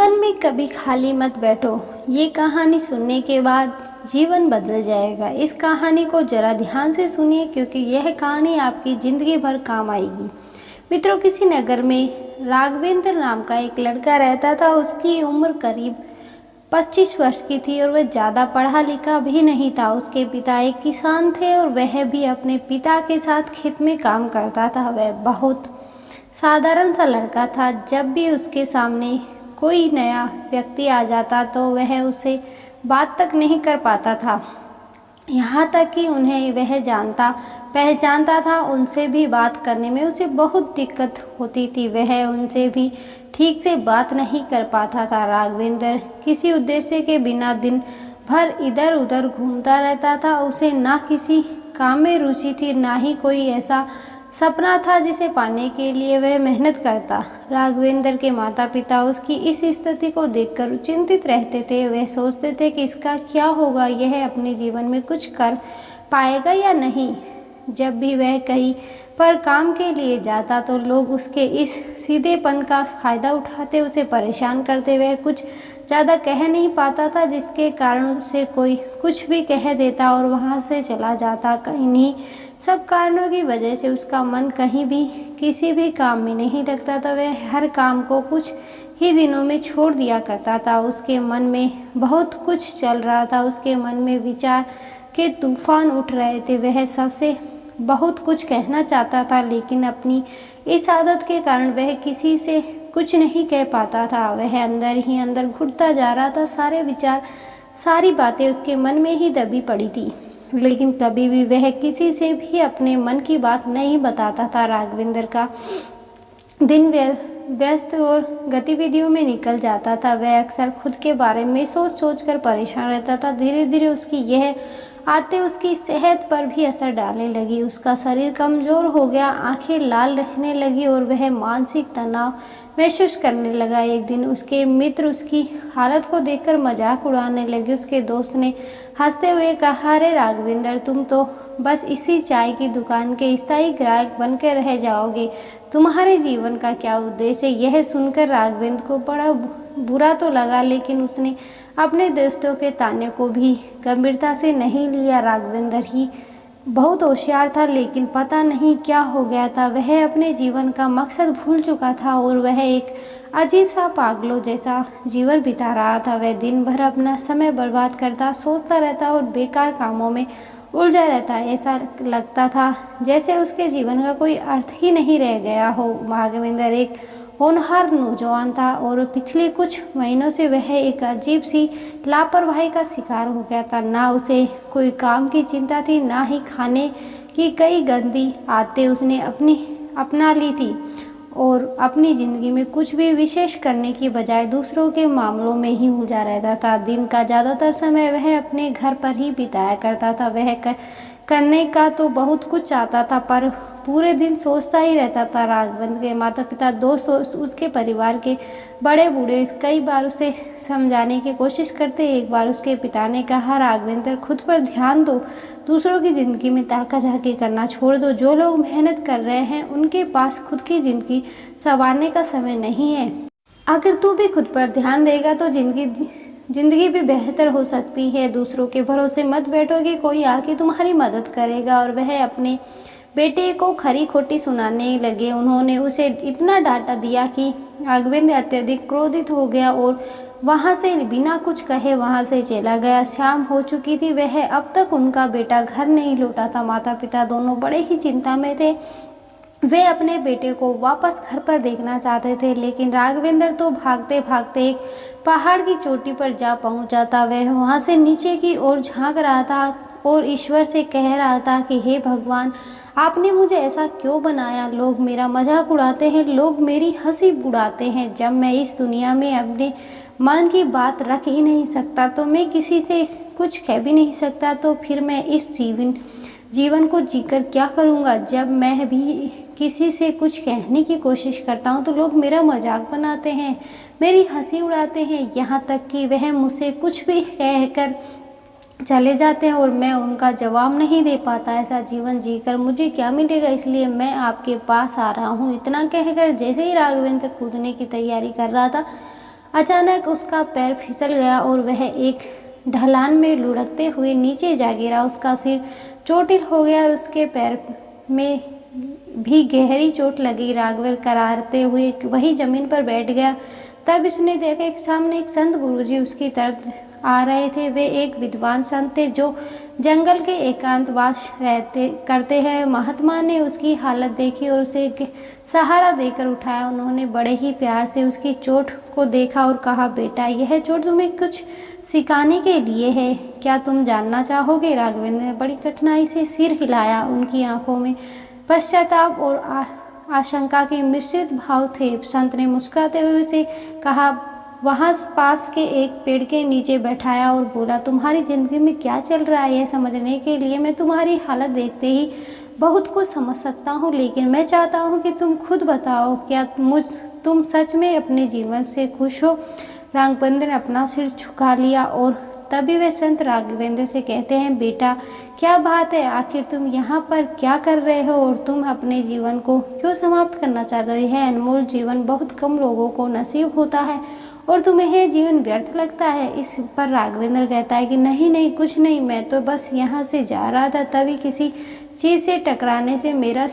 जीवन में कभी खाली मत बैठो। ये कहानी सुनने के बाद जीवन बदल जाएगा। इस कहानी को जरा ध्यान से सुनिए क्योंकि यह कहानी आपकी ज़िंदगी भर काम आएगी। मित्रों, किसी नगर में राघवेंद्र नाम का एक लड़का रहता था। उसकी उम्र करीब 25 वर्ष की थी और वह ज़्यादा पढ़ा लिखा भी नहीं था। उसके पिता एक किसान थे और वह भी अपने पिता के साथ खेत में काम करता था। वह बहुत साधारण सा लड़का था। जब भी उसके सामने कोई नया व्यक्ति आ जाता तो वह उसे बात तक नहीं कर पाता था। यहाँ तक कि उन्हें वह पहचानता था। उनसे भी बात करने में उसे बहुत दिक्कत होती थी। वह उनसे भी ठीक से बात नहीं कर पाता था। राघवेंद्र किसी उद्देश्य के बिना दिन भर इधर उधर घूमता रहता था। उसे ना किसी काम में रुचि थी, ना ही कोई ऐसा सपना था जिसे पाने के लिए वह मेहनत करता। राघवेंद्र के माता पिता उसकी इस स्थिति को देखकर चिंतित रहते थे। वे सोचते थे कि इसका क्या होगा, यह अपने जीवन में कुछ कर पाएगा या नहीं। जब भी वह कहीं पर काम के लिए जाता तो लोग उसके इस सीधेपन का फायदा उठाते उसे परेशान करते। वह कुछ ज़्यादा कह नहीं पाता था, जिसके कारण उसे कोई कुछ भी कह देता और वहाँ से चला जाता। इन्हीं सब कारणों की वजह से उसका मन कहीं भी किसी भी काम में नहीं लगता था। वह हर काम को कुछ ही दिनों में छोड़ दिया करता था। उसके मन में बहुत कुछ चल रहा था। उसके मन में विचार के तूफान उठ रहे थे। वह सबसे बहुत कुछ कहना चाहता था, लेकिन अपनी इस आदत के कारण वह किसी से कुछ नहीं कह पाता था। वह अंदर ही अंदर घुटता जा रहा था। सारे विचार, सारी बातें उसके मन में ही दबी पड़ी थी, लेकिन कभी भी वह किसी से भी अपने मन की बात नहीं बताता था। राघवेंद्र का दिन व्यस्त और गतिविधियों में निकल जाता था। वह अक्सर खुद के बारे में सोच सोच कर परेशान रहता था। धीरे धीरे उसकी यह आते उसकी सेहत पर भी असर डालने लगी। उसका शरीर कमज़ोर हो गया, आंखें लाल रहने लगी और वह मानसिक तनाव महसूस करने लगा। एक दिन उसके मित्र उसकी हालत को देखकर मजाक उड़ाने लगे। उसके दोस्त ने हंसते हुए कहा, अरे राघवेंद्र, तुम तो बस इसी चाय की दुकान के स्थायी ग्राहक बनकर रह जाओगे। तुम्हारे जीवन का क्या उद्देश्य है? यह सुनकर राघवेंद्र को बड़ा बुरा तो लगा, लेकिन उसने अपने दोस्तों के ताने को भी गंभीरता से नहीं लिया। राघवेंद्र ही बहुत होशियार था, लेकिन पता नहीं क्या हो गया था। वह अपने जीवन का मकसद भूल चुका था और वह एक अजीब सा पागलों जैसा जीवन बिता रहा था। वह दिन भर अपना समय बर्बाद करता, सोचता रहता और बेकार कामों में उलझा रहता। ऐसा लगता था जैसे उसके जीवन का कोई अर्थ ही नहीं रह गया हो। राघवेंद्र एक होनहार नौजवान था और पिछले कुछ महीनों से वह एक अजीब सी लापरवाही का शिकार हो गया था। ना उसे कोई काम की चिंता थी, ना ही खाने की कई गंदी आदतें उसने अपना ली थी और अपनी ज़िंदगी में कुछ भी विशेष करने की बजाय दूसरों के मामलों में ही उलझा रहता था। दिन का ज़्यादातर समय वह अपने घर पर ही बिताया करता था। वह करने का तो बहुत कुछ चाहता था, पर पूरे दिन सोचता ही रहता था। राघवेंद्र के माता पिता, दोस्त, उसके परिवार के बड़े बूढ़े कई बार उसे समझाने की कोशिश करते। एक बार उसके पिता ने कहा, राघवेंद्र, खुद पर ध्यान दो, दूसरों की ज़िंदगी में ताका झाकी करना छोड़ दो। जो लोग मेहनत कर रहे हैं उनके पास खुद की ज़िंदगी संवारने का समय नहीं है। अगर तू भी खुद पर ध्यान देगा तो जिंदगी भी बेहतर हो सकती है। दूसरों के भरोसे मत बैठो कि कोई आके तुम्हारी मदद करेगा। और वह अपने बेटे को खरी खोटी सुनाने लगे। उन्होंने उसे इतना डांटा दिया कि राघवेंद्र अत्यधिक क्रोधित हो गया और वहाँ से बिना कुछ कहे वहाँ से चला गया। शाम हो चुकी थी। वह अब तक उनका बेटा घर नहीं लौटा था। माता पिता दोनों बड़े ही चिंता में थे। वे अपने बेटे को वापस घर पर देखना चाहते थे, लेकिन राघवेंद्र तो भागते भागते एक पहाड़ की चोटी पर जा पहुंचा था। वह वहां से नीचे की ओर झांक रहा था और ईश्वर से कह रहा था कि हे भगवान, आपने मुझे ऐसा क्यों बनाया? लोग मेरा मजाक उड़ाते हैं, लोग मेरी हंसी उड़ाते हैं। जब मैं इस दुनिया में अपने मन की बात रख ही नहीं सकता, तो मैं किसी से कुछ कह भी नहीं सकता, तो फिर मैं इस जीवन को जीकर क्या करूँगा? जब मैं भी किसी से कुछ कहने की कोशिश करता हूँ तो लोग मेरा मजाक बनाते हैं, मेरी हंसी उड़ाते हैं, यहाँ तक कि वह मुझसे कुछ भी कहकर चले जाते हैं और मैं उनका जवाब नहीं दे पाता। ऐसा जीवन जीकर मुझे क्या मिलेगा? इसलिए मैं आपके पास आ रहा हूँ। इतना कहकर जैसे ही राघवेंद्र कूदने की तैयारी कर रहा था, अचानक उसका पैर फिसल गया और वह एक ढलान में लुढ़कते हुए नीचे जा गिरा। उसका सिर चोटिल हो गया और उसके पैर में भी गहरी चोट लगी। राघवेंद्र करारते हुए वही जमीन पर बैठ गया। तब उसने देखा कि सामने एक संत गुरुजी उसकी तरफ आ रहे थे। वे एक विद्वान संत थे जो जंगल के एकांतवास करते हैं। महात्मा ने उसकी हालत देखी और उसे सहारा देकर उठाया। उन्होंने बड़े ही प्यार से उसकी चोट को देखा और कहा, बेटा, यह चोट तुम्हें कुछ सिखाने के लिए है, क्या तुम जानना चाहोगे? राघवेंद्र ने बड़ी कठिनाई से सिर हिलाया। उनकी आंखों में पश्चाताप और आशंका के मिश्रित भाव थे। संत ने मुस्कुराते हुए उसे कहा, वहां पास के एक पेड़ के नीचे बैठाया और बोला, तुम्हारी जिंदगी में क्या चल रहा है यह समझने के लिए मैं तुम्हारी हालत देखते ही बहुत कुछ समझ सकता हूँ, लेकिन मैं चाहता हूँ कि तुम खुद बताओ, क्या तुम सच में अपने जीवन से खुश हो? राघवेंद्र ने अपना सिर झुका लिया और तभी वे संत राघवेंद्र से कहते हैं, बेटा, क्या बात है? आखिर तुम यहाँ पर क्या कर रहे हो और तुम अपने जीवन को क्यों समाप्त करना चाहते हो? यह अनमोल जीवन बहुत कम लोगों को नसीब होता है और तुम्हें यह जीवन व्यर्थ लगता है। इस पर राघवेंद्र कहता है कि नहीं नहीं, कुछ नहीं, मैं तो बस यहाँ से जा रहा था, तभी किसी चीज़ से टकराने से मेरा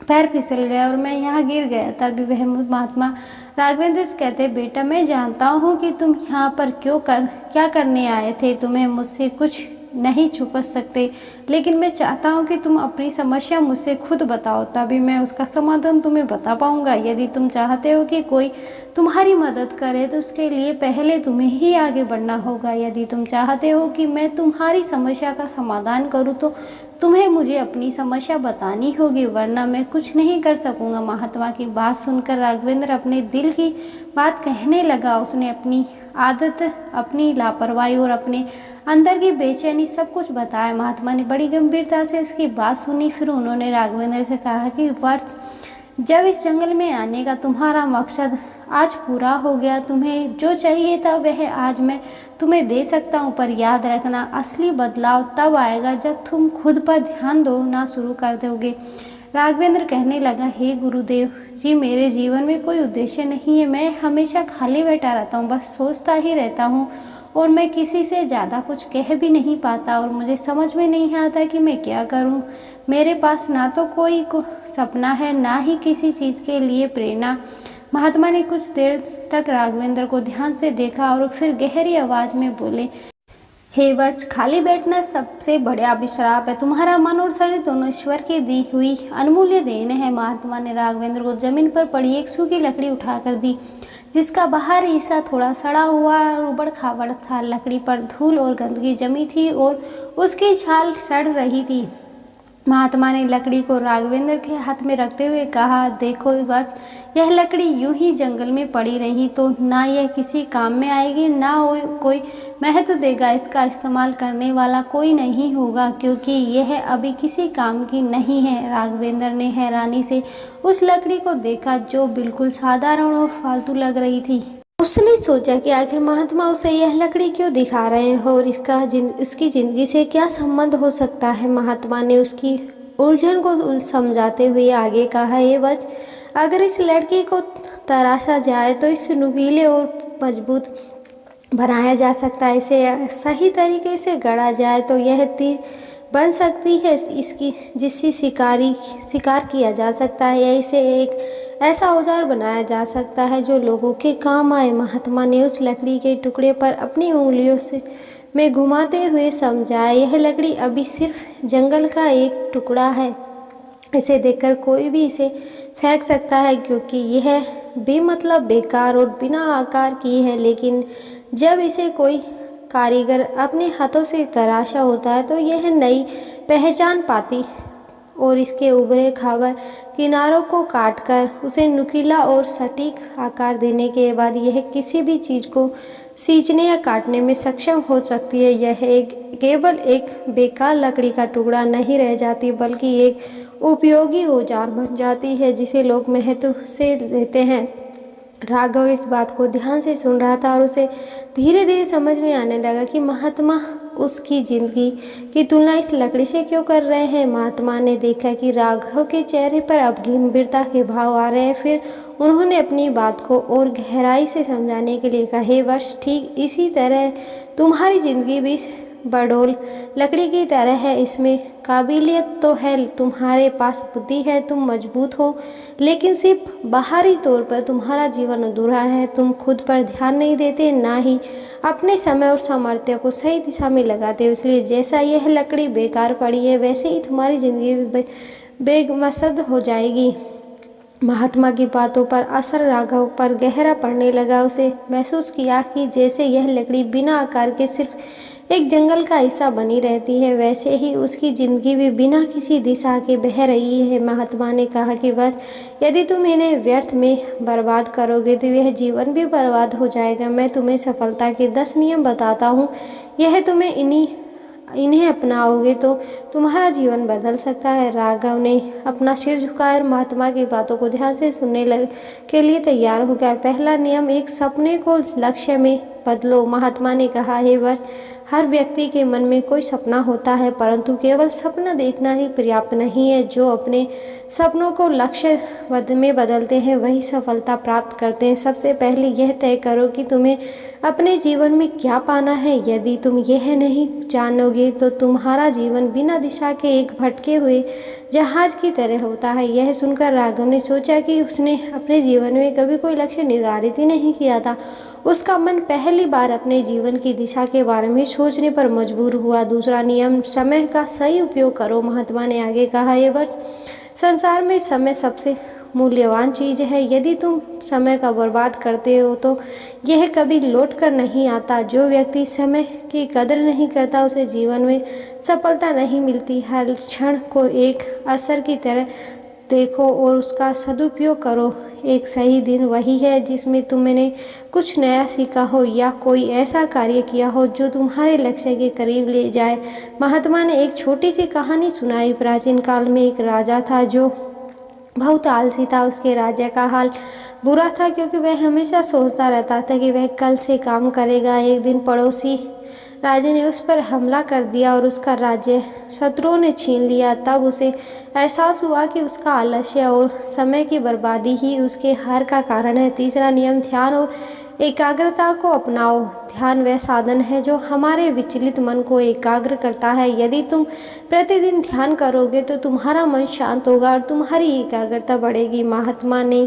पैर फिसल गया और मैं यहाँ गिर गया। तभी वह महात्मा राघवेंद्र से कहते, बेटा, मैं जानता हूँ कि तुम यहाँ पर क्या करने आए थे। तुम्हें मुझसे कुछ नहीं छुपा सकते, लेकिन मैं चाहता हूँ कि तुम अपनी समस्या मुझसे खुद बताओ, तभी मैं उसका समाधान तुम्हें बता पाऊंगा। यदि तुम चाहते हो कि कोई तुम्हारी मदद करे तो उसके लिए पहले तुम्हें ही आगे बढ़ना होगा। यदि तुम चाहते हो कि मैं तुम्हारी समस्या का समाधान करूँ तो तुम्हें मुझे अपनी समस्या बतानी होगी, वरना मैं कुछ नहीं कर सकूंगा। महात्मा की बात सुनकर राघवेंद्र अपने दिल की बात कहने लगा। उसने अपनी आदत, अपनी लापरवाही और अपने अंदर की बेचैनी सब कुछ बताया। महात्मा ने बड़ी गंभीरता से उसकी बात सुनी। फिर उन्होंने राघवेंद्र से कहा कि वर्ष जब इस जंगल में आने का तुम्हारा मकसद आज पूरा हो गया, तुम्हें जो चाहिए था वह आज मैं तुम्हें दे सकता हूँ, पर याद रखना, असली बदलाव तब आएगा जब तुम खुद पर ध्यान देना शुरू कर दोगे। राघवेंद्र कहने लगा, हे गुरुदेव जी, मेरे जीवन में कोई उद्देश्य नहीं है। मैं हमेशा खाली बैठा रहता हूँ, बस सोचता ही रहता हूँ और मैं किसी से ज़्यादा कुछ कह भी नहीं पाता और मुझे समझ में नहीं आता कि मैं क्या करूँ। मेरे पास ना तो कोई सपना है, ना ही किसी चीज़ के लिए प्रेरणा। महात्मा ने कुछ देर तक राघवेंद्र को ध्यान से देखा और फिर गहरी आवाज में बोले, हे वत्स, खाली बैठना सबसे बड़ा अभिश्राप है। तुम्हारा मन और शरीर दोनों ईश्वर की दी हुई अनमूल्य देन है। महात्मा ने राघवेंद्र को जमीन पर पड़ी एक सूखी लकड़ी उठाकर दी, जिसका बाहर हिस्सा थोड़ा सड़ा हुआ और उबड़ खाबड़ था। लकड़ी पर धूल और गंदगी जमी थी और उसकी छाल सड़ रही थी। महात्मा ने लकड़ी को राघवेंद्र के हाथ में रखते हुए कहा, देखो वत्स, यह लकड़ी यूं ही जंगल में पड़ी रही तो ना यह किसी काम में आएगी, ना कोई महत्व देगा। इसका इस्तेमाल करने वाला कोई नहीं होगा, क्योंकि यह अभी किसी काम की नहीं है। राघवेंद्र ने हैरानी से उस लकड़ी को देखा जो बिल्कुल साधारण और फालतू लग रही थी। उसने सोचा कि आखिर महात्मा उसे यह लकड़ी क्यों दिखा रहे हैं और उसकी जिंदगी से क्या संबंध हो सकता है। महात्मा ने उसकी उलझन को समझाते हुए आगे कहा, ये वत्स, अगर इस लड़की को तराशा जाए तो इसे नुकीले और मजबूत बनाया जा सकता है। इसे सही तरीके से गढ़ा जाए तो यह तीर बन सकती है जिससे शिकार किया जा सकता है, या इसे एक ऐसा औजार बनाया जा सकता है जो लोगों के काम आए। महात्मा ने उस लकड़ी के टुकड़े पर अपनी उंगलियों में घुमाते हुए समझाया, यह लकड़ी अभी सिर्फ जंगल का एक टुकड़ा है। इसे देखकर कोई भी इसे फेंक सकता है, क्योंकि यह बेमतलब, बेकार और बिना आकार की है, लेकिन जब इसे कोई कारीगर अपने हाथों से तराशा होता है तो यह नई पहचान पाती और इसके उभरे खाबर किनारों को काटकर उसे नुकीला और सटीक आकार देने के बाद यह किसी भी चीज़ को सींचने या काटने में सक्षम हो सकती है। यह केवल एक बेकार लकड़ी का टुकड़ा नहीं रह जाती, बल्कि एक उपयोगी औजार बन जाती है जिसे लोग महत्व से लेते हैं। राघव इस बात को ध्यान से सुन रहा था और उसे धीरे धीरे समझ में आने लगा कि महात्मा उसकी जिंदगी की तुलना इस लकड़ी से क्यों कर रहे हैं? महात्मा ने देखा कि राघव के चेहरे पर अब गंभीरता के भाव आ रहे हैं। फिर उन्होंने अपनी बात को और गहराई से समझाने के लिए कहा, हे वत्स, ठीक इसी तरह तुम्हारी जिंदगी भी बडोल लकड़ी की तरह है। इसमें काबिलियत तो है, तुम्हारे पास बुद्धि है, तुम मजबूत हो, लेकिन सिर्फ बाहरी तौर पर तुम्हारा जीवन अधूरा है। तुम खुद पर ध्यान नहीं देते, ना ही अपने समय और सामर्थ्य को सही दिशा में लगाते हो। इसलिए जैसा यह लकड़ी बेकार पड़ी है, वैसे ही तुम्हारी जिंदगी भी बेमकसद हो जाएगी। महात्मा की बातों पर असर राघव पर गहरा पड़ने लगा। उसे महसूस किया कि जैसे यह लकड़ी बिना आकार के सिर्फ एक जंगल का हिस्सा बनी रहती है, वैसे ही उसकी जिंदगी भी बिना किसी दिशा के बह रही है। महात्मा ने कहा कि बस यदि तुम इन्हें व्यर्थ में बर्बाद करोगे तो यह जीवन भी बर्बाद हो जाएगा। मैं तुम्हें सफलता के 10 नियम बताता हूँ, यह तुम्हें इन्हें अपनाओगे तो तुम्हारा जीवन बदल सकता है। राघव ने अपना सिर झुकाया और महात्मा की बातों को ध्यान से सुनने के लिए तैयार हो गया। पहला नियम, एक सपने को लक्ष्य में बदलो। महात्मा ने कहा, हे वत्स, हर व्यक्ति के मन में कोई सपना होता है, परंतु केवल सपना देखना ही पर्याप्त नहीं है। जो अपने सपनों को लक्ष्य में बदलते हैं वही सफलता प्राप्त करते हैं। सबसे पहले यह तय करो कि तुम्हें अपने जीवन में क्या पाना है। यदि तुम यह नहीं जानोगे तो तुम्हारा जीवन बिना दिशा के एक भटके हुए जहाज की तरह होता है। यह सुनकर राघव ने सोचा कि उसने अपने जीवन में कभी कोई लक्ष्य निर्धारित ही नहीं किया था। उसका मन पहली बार अपने जीवन की दिशा के बारे में सोचने पर मजबूर हुआ। दूसरा नियम, समय का सही उपयोग करो। महात्मा ने आगे कहा, ये वर्ष संसार में समय सबसे मूल्यवान चीज़ है। यदि तुम समय का बर्बाद करते हो तो यह कभी लौट कर नहीं आता। जो व्यक्ति समय की कदर नहीं करता उसे जीवन में सफलता नहीं मिलती। हर क्षण को एक अवसर की तरह देखो और उसका सदुपयोग करो। एक सही दिन वही है जिसमें तुमने कुछ नया सीखा हो या कोई ऐसा कार्य किया हो जो तुम्हारे लक्ष्य के करीब ले जाए। महात्मा ने एक छोटी सी कहानी सुनाई। प्राचीन काल में एक राजा था जो बहुत आलसी था। उसके राज्य का हाल बुरा था क्योंकि वह हमेशा सोचता रहता था कि वह कल से काम करेगा। एक दिन पड़ोसी राजा ने उस पर हमला कर दिया और उसका राज्य शत्रुओं ने छीन लिया। तब उसे एहसास हुआ कि उसका आलस्य और समय की बर्बादी ही उसके हार का कारण है। तीसरा नियम, ध्यान और एकाग्रता को अपनाओ। ध्यान वह साधन है जो हमारे विचलित मन को एकाग्र करता है। यदि तुम प्रतिदिन ध्यान करोगे तो तुम्हारा मन शांत होगा और तुम्हारी एकाग्रता बढ़ेगी। महात्मा ने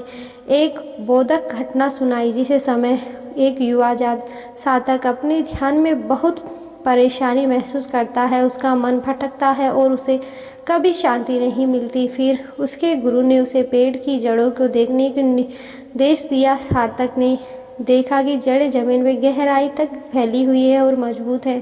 एक बोधक घटना सुनाई जिसे समय एक युवा साधक अपने ध्यान में बहुत परेशानी महसूस करता है। उसका मन भटकता है और उसे कभी शांति नहीं मिलती। फिर उसके गुरु ने उसे पेड़ की जड़ों को देखने का निर्देश दिया। साधक ने देखा कि जड़ें जमीन में गहराई तक फैली हुई है और मजबूत है।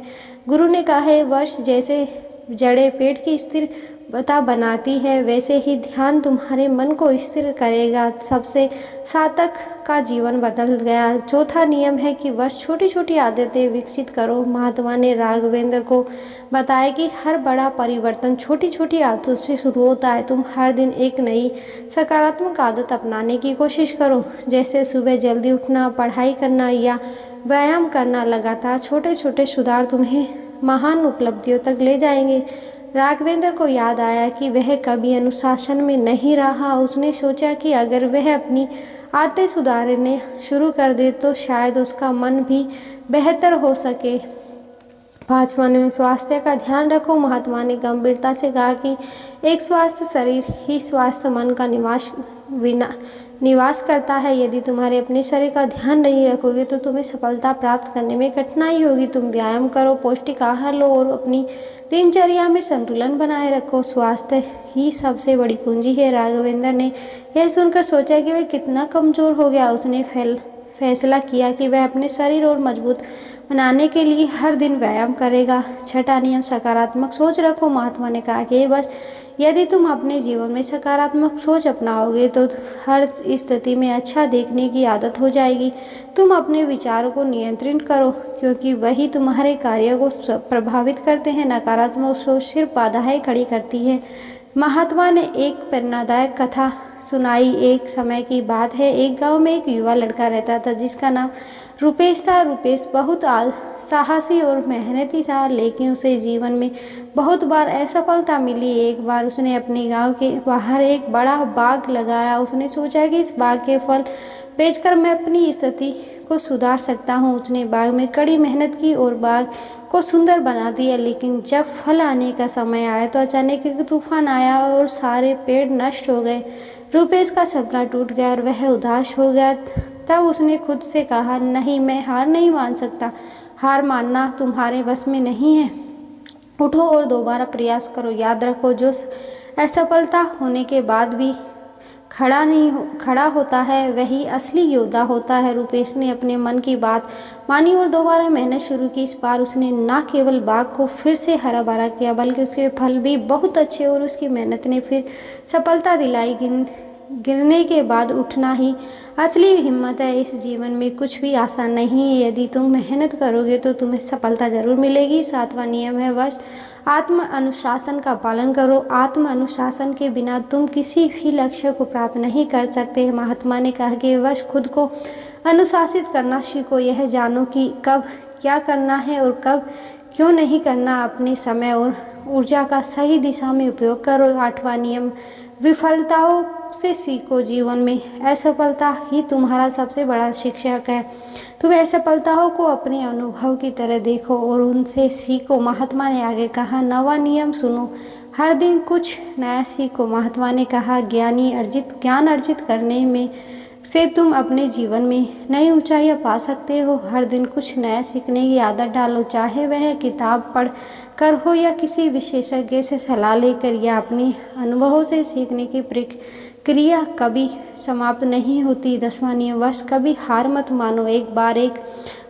गुरु ने कहा, है वर्ष जैसे जड़ें पेड़ की स्थिरता बनाती है वैसे ही ध्यान तुम्हारे मन को स्थिर करेगा। सबसे साधक का जीवन बदल गया। चौथा नियम है कि वर्ष छोटी छोटी आदतें विकसित करो। महात्मा ने राघवेंद्र को बताया कि हर बड़ा परिवर्तन छोटी छोटी आदतों से शुरू होता है। तुम हर दिन एक नई सकारात्मक आदत अपनाने की कोशिश करो, जैसे सुबह जल्दी उठना, पढ़ाई करना या व्यायाम करना। लगातार छोटे छोटे सुधार तुम्हें महान उपलब्धियों तक ले जाएंगे। राघवेंद्र को याद आया कि वह कभी अनुशासन में नहीं रहा। उसने सोचा कि अगर वह अपनी आदतें सुधारने शुरू कर दे तो शायद उसका मन भी बेहतर हो सके। पांचवा नियम, स्वास्थ्य का ध्यान रखो। महात्मा ने गंभीरता से कहा कि एक स्वस्थ शरीर ही स्वस्थ मन का निवास करता है। यदि तुम्हारे अपने शरीर का ध्यान नहीं रखोगे तो तुम्हें सफलता प्राप्त करने में कठिनाई होगी। तुम व्यायाम करो, पौष्टिक आहार लो और अपनी दिनचर्या में संतुलन बनाए रखो। स्वास्थ्य ही सबसे बड़ी पूंजी है। राघवेंद्र ने यह सुनकर सोचा कि वह कितना कमजोर हो गया। उसने फैसला किया कि वह अपने शरीर और मजबूत बनाने के लिए हर दिन व्यायाम करेगा। छठा नियम, सकारात्मक सोच रखो। महात्मा ने कहा कि बस यदि तुम अपने जीवन में सकारात्मक सोच अपनाओगे तो हर स्थिति में अच्छा देखने की आदत हो जाएगी। तुम अपने विचारों को नियंत्रित करो क्योंकि वही तुम्हारे कार्यों को प्रभावित करते हैं। नकारात्मक सोच सिर्फ बाधाएं खड़ी करती है। महात्मा ने एक प्रेरणादायक कथा सुनाई। एक समय की बात है, एक गांव में एक युवा लड़का रहता था जिसका नाम रुपेश था। रुपेश बहुत साहसी और मेहनती था, लेकिन उसे जीवन में बहुत बार असफलता मिली। एक बार उसने अपने गांव के बाहर एक बड़ा बाग लगाया। उसने सोचा कि इस बाग के फल बेचकर मैं अपनी स्थिति को सुधार सकता हूँ। उसने बाग में कड़ी मेहनत की और बाग को सुंदर बना दिया, लेकिन जब फल आने का समय आया तो अचानक एक तूफान आया और सारे पेड़ नष्ट हो गए। रुपेश का सपना टूट गया और वह उदास हो गया। तब उसने खुद से कहा, नहीं, मैं हार नहीं मान सकता। हार मानना तुम्हारे बस में नहीं है। उठो और दोबारा प्रयास करो। याद रखो, जो असफलता होने के बाद भी खड़ा होता है वही असली योद्धा होता है। रुपेश ने अपने मन की बात मानी और दोबारा मेहनत शुरू की। इस बार उसने न केवल बाग को फिर से हरा भरा किया, बल्कि उसके फल भी बहुत अच्छे और उसकी मेहनत ने फिर सफलता दिलाई। गिरने के बाद उठना ही असली हिम्मत है। इस जीवन में कुछ भी आसान नहीं है। यदि तुम मेहनत करोगे तो तुम्हें सफलता जरूर मिलेगी। 7वां नियम है, बस आत्म अनुशासन का पालन करो। आत्म अनुशासन के बिना तुम किसी भी लक्ष्य को प्राप्त नहीं कर सकते। महात्मा ने कहा कि बस खुद को अनुशासित करना सीखो। यह जानो कि कब क्या करना है और कब क्यों नहीं करना। अपने समय और ऊर्जा का सही दिशा में उपयोग करो। 8वां नियम, विफलताओं से सीखो। जीवन में असफलता ही तुम्हारा सबसे बड़ा शिक्षक है। तुम असफलताओं को अपने अनुभव की तरह देखो और उनसे सीखो। महात्मा ने आगे कहा, 9वां नियम सुनो, हर दिन कुछ नया सीखो। महात्मा ने कहा, ज्ञान अर्जित करने में से तुम अपने जीवन में नई ऊंचाइयां पा सकते हो। हर दिन कुछ नया सीखने की आदत डालो, चाहे वह किताब पढ़ कर हो या किसी विशेषज्ञ से सलाह लेकर या अपने अनुभवों से सीखने की प्रक्रिया कभी समाप्त नहीं होती। 10वां नियम, बस कभी हार मत मानो। एक बार एक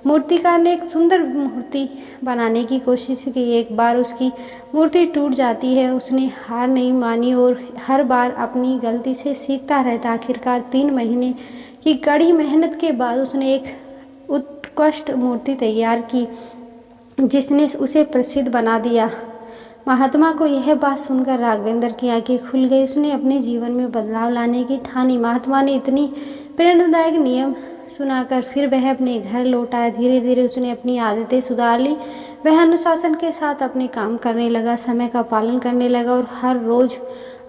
मूर्तिकार ने एक सुंदर मूर्ति बनाने की कोशिश की। एक बार उसकी मूर्ति टूट जाती है। उसने हार नहीं मानी और हर बार अपनी गलती से सीखता रहता। आखिरकार 3 महीने की कड़ी मेहनत के बाद उसने एक उत्कृष्ट मूर्ति तैयार की जिसने उसे प्रसिद्ध बना दिया। महात्मा को यह बात सुनकर राघवेंद्र की आंखें खुल गई। उसने अपने जीवन में बदलाव लाने की ठानी। महात्मा ने इतनी प्रेरणादायक नियम सुनाकर फिर वह अपने घर लौट आया। धीरे धीरे उसने अपनी आदतें सुधार ली। वह अनुशासन के साथ अपने काम करने लगा, समय का पालन करने लगा और हर रोज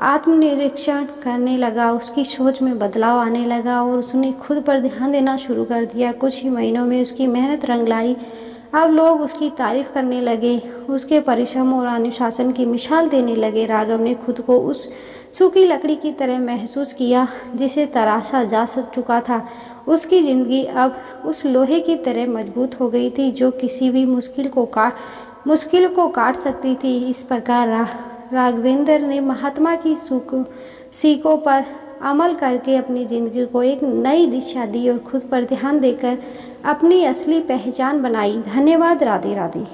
आत्मनिरीक्षण करने लगा। उसकी सोच में बदलाव आने लगा और उसने खुद पर ध्यान देना शुरू कर दिया। कुछ ही महीनों में उसकी मेहनत रंग लाई। अब लोग उसकी तारीफ करने लगे, उसके परिश्रम और अनुशासन की मिसाल देने लगे। राघव ने खुद को उस सूखी लकड़ी की तरह महसूस किया जिसे तराशा जा चुका था। उसकी जिंदगी अब उस लोहे की तरह मजबूत हो गई थी जो किसी भी मुश्किल को काट सकती थी। इस प्रकार राघवेंद्र ने महात्मा की सीखों पर अमल करके अपनी जिंदगी को एक नई दिशा दी और खुद पर ध्यान देकर अपनी असली पहचान बनाई। धन्यवाद। राधे राधे।